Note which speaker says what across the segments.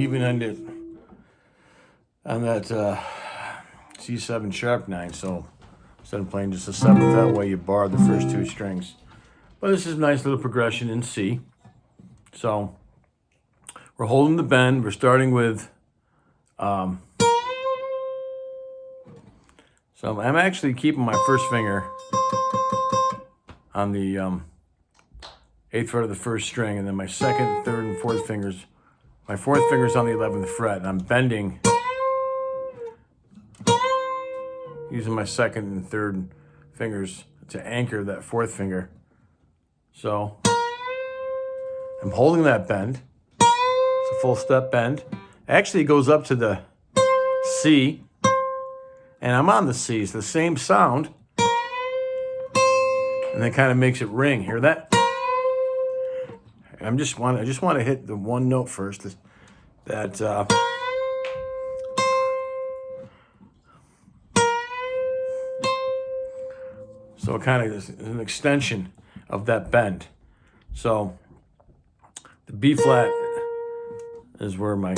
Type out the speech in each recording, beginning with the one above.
Speaker 1: even-ended on that C7 sharp 9, so instead of playing just a 7th that way, you bar the first 2 strings. But this is a nice little progression in C. So we're holding the bend. We're starting with, so I'm actually keeping my first finger on the 8th fret of the first string, and then my 2nd, 3rd, and 4th fingers. My 4th finger's on the 11th fret, and I'm bending using my 2nd and 3rd fingers to anchor that 4th finger. So I'm holding that bend. It's a full step bend. Actually, it goes up to the C, and I'm on the C. It's the same sound, and that kind of makes it ring. Hear that? I just want to hit the one note first. That so it kind of is an extension of that bend. So the B flat is where my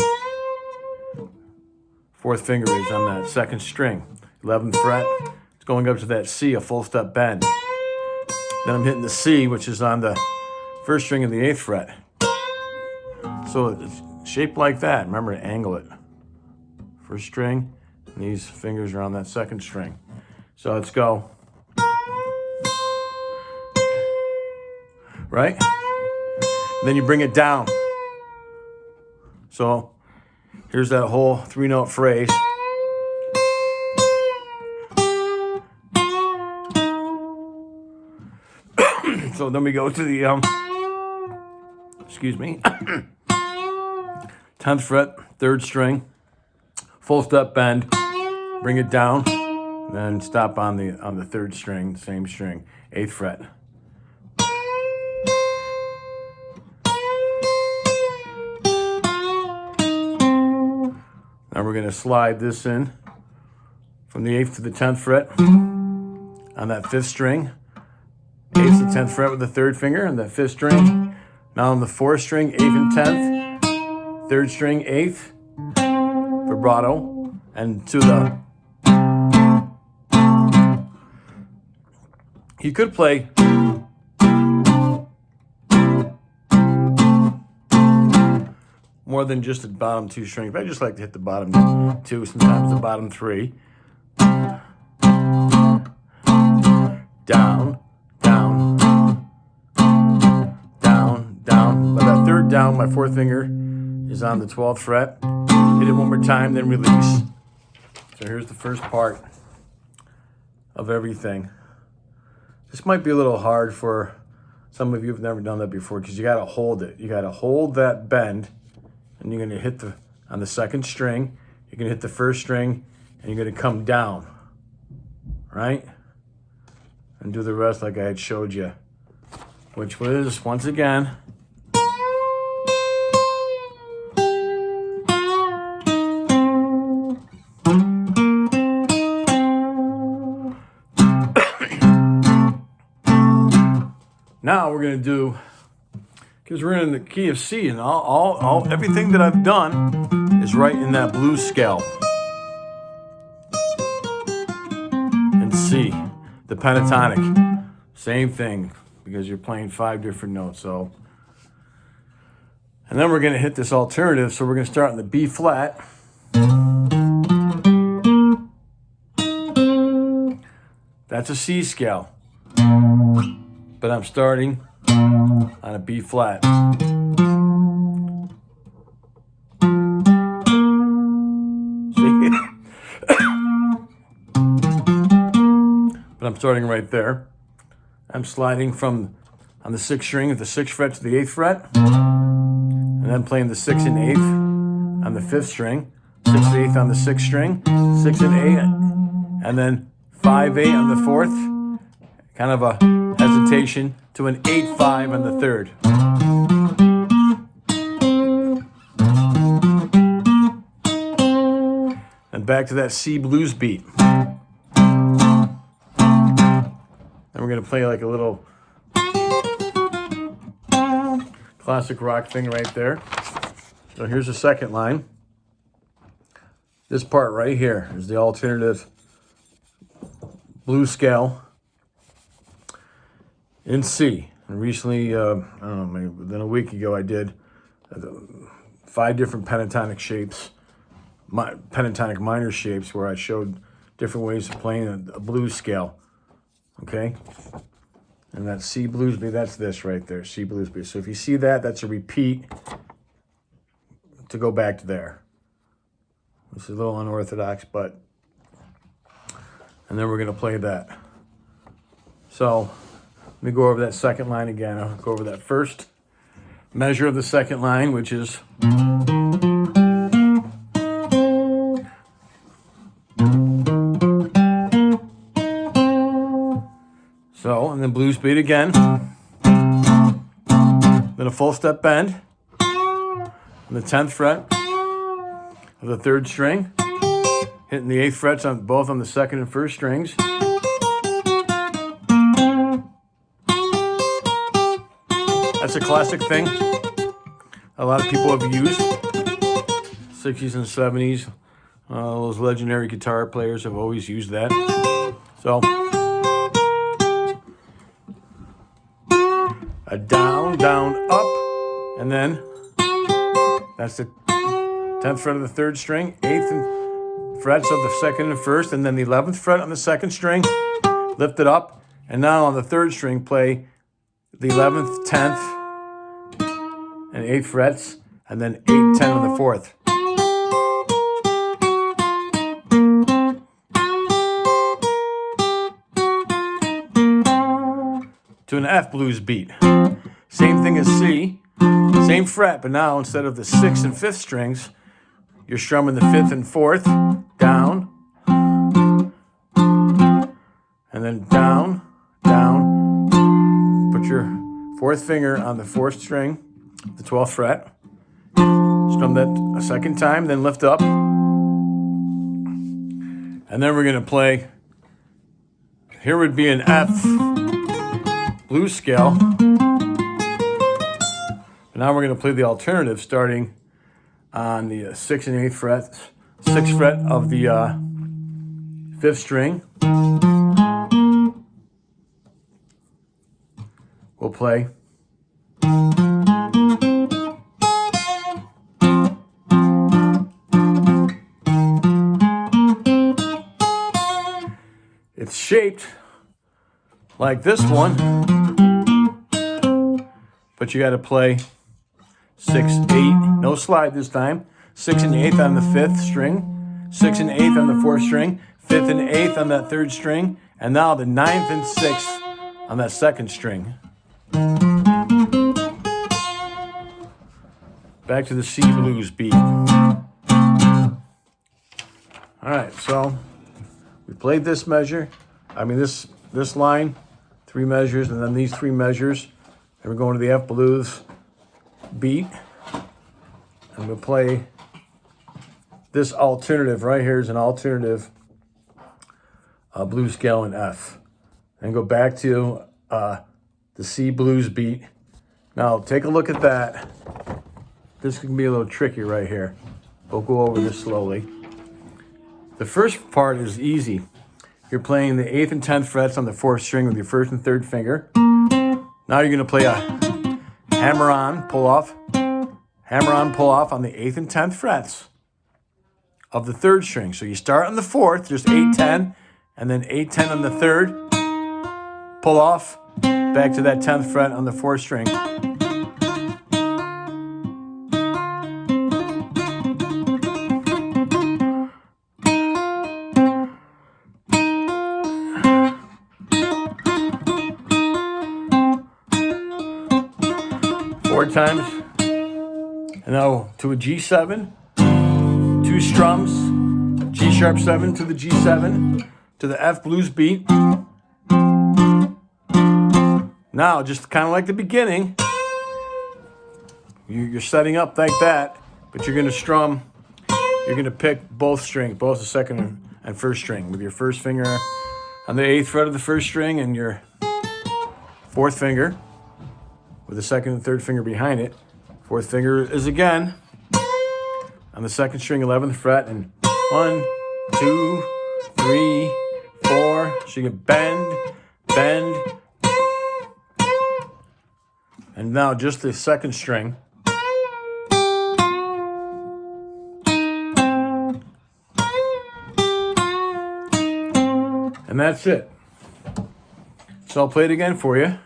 Speaker 1: 4th finger is on that 2nd string. 11th fret, it's going up to that C, a full step bend. Then I'm hitting the C, which is on the 1st string of the 8th fret. So it's shaped like that. Remember to angle it. 1st string, and these fingers are on that 2nd string. So let's go. Right? And then you bring it down. So here's that whole 3-note phrase. So then we go to the, excuse me, 10th fret, 3rd string, full step bend, bring it down, then stop on the 3rd string, same string, 8th fret. Now we're going to slide this in from the 8th to the 10th fret on that 5th string. 8th to 10th fret with the 3rd finger and that 5th string. Now on the 4th string, 8th and 10th, 3rd string, 8th, vibrato, and to the, you could play more than just the bottom 2 strings, but I just like to hit the bottom 2, sometimes the bottom 3. Down, down, down, down. By that 3rd down, my 4th finger is on the 12th fret. Hit it one more time, then release. So here's the first part of everything. This might be a little hard for some of you who've never done that before, because you got to hold it. You got to hold that bend, and you're going to hit on the 2nd string. You're going to hit the 1st string, and you're going to come down, right? And do the rest like I had showed you, which was, once again, now we're going to do, because we're in the key of C, and everything that I've done is right in that blues scale. And C. The pentatonic, same thing, because you're playing 5 different notes. So, and then we're going to hit this alternative. So we're going to start in the B flat. That's a C scale, but I'm starting on a B flat. But I'm starting right there. I'm sliding from on the 6th string at the 6th fret to the 8th fret, and then playing the 6th and 8th on the 5th string, 6th and 8th on the 6th string, 6th and 8th, and then 5-8 on the 4th, kind of a hesitation to an 8-5 on the 3rd. And back to that C blues beat. And we're going to play like a little classic rock thing right there. So here's the second line. This part right here is the alternative blues scale in C. And recently, I don't know, maybe within a week ago, I did 5 different pentatonic shapes, pentatonic minor shapes, where I showed different ways of playing a blues scale. Okay? And that C blues B, that's this right there, C blues B. So if you see that, that's a repeat to go back to there. This is a little unorthodox, but, and then we're going to play that. So let me go over that second line again. I'll go over that first measure of the second line, which is so, and then blues beat again. Then a full step bend on the 10th fret of the 3rd string, hitting the 8th frets on both on the 2nd and 1st strings. That's a classic thing a lot of people have used. 60s and 70s. Those legendary guitar players have always used that. So, a down, down, up, and then that's the 10th fret of the 3rd string, 8th frets of the 2nd and 1st, and then the 11th fret on the 2nd string, lift it up, and now on the 3rd string, play the 11th, 10th, and 8th frets, and then 8, 10 on the 4th. To an F blues beat. Same thing as C, same fret, but now instead of the 6th and 5th strings, you're strumming the 5th and 4th, down, and then down, down. Put your 4th finger on the 4th string, the 12th fret. Strum that a second time, then lift up. And then we're going to play, here would be an F blues scale. But now we're going to play the alternative starting on the 6th and 8th frets, 6th fret of the 5th string. We'll play it's shaped like this one, but you got to play 6, 8, no slide this time. 6 and 8th on the 5th string, 6 and 8th on the 4th string, 5th and 8th on that 3rd string, and now the 9th and 6th on that 2nd string. Back to the C blues beat. All right, so we played this measure. I mean this line, 3 measures, and then these 3 measures, and we're going to the F blues beat, and we'll play this alternative right here is an alternative blues scale in F, and go back to the C blues beat. Now take a look at that. This can be a little tricky right here. We'll go over this slowly. The first part is easy. You're playing the 8th and 10th frets on the 4th string with your 1st and 3rd finger. Now you're going to play a hammer-on, pull-off on the 8th and 10th frets of the 3rd string. So you start on the 4th, just 8, 10, and then 8, 10 on the 3rd, pull off, back to that 10th fret on the 4th string. 4 times. And now to a G7, 2 strums, G sharp 7 to the G7, to the F blues beat. Now, just kind of like the beginning, you're setting up like that, but you're going to strum, you're going to pick both strings, both the 2nd and 1st string, with your 1st finger on the 8th fret of the 1st string and your 4th finger with the 2nd and 3rd finger behind it. 4th finger is again on the second string, 11th fret, and 1, 2, 3, 4. So you can bend, bend, and now just the second string. And that's it. So I'll play it again for you.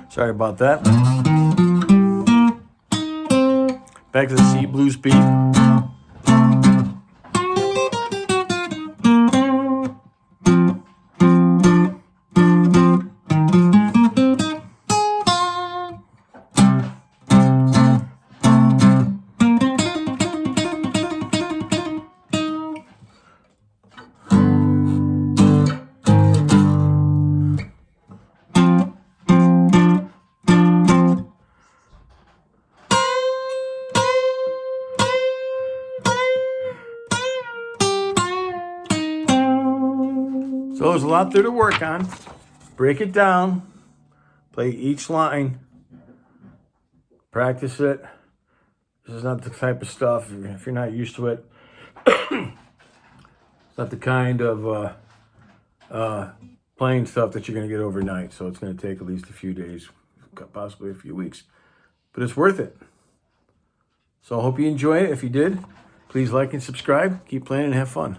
Speaker 1: Sorry about that. Back to the C blues beat. So there's a lot there to work on. Break it down. Play each line. Practice it. This is not the type of stuff, if you're not used to it, it's not the kind of playing stuff that you're going to get overnight. So it's going to take at least a few days, possibly a few weeks. But it's worth it. So I hope you enjoy it. If you did, please like and subscribe. Keep playing and have fun.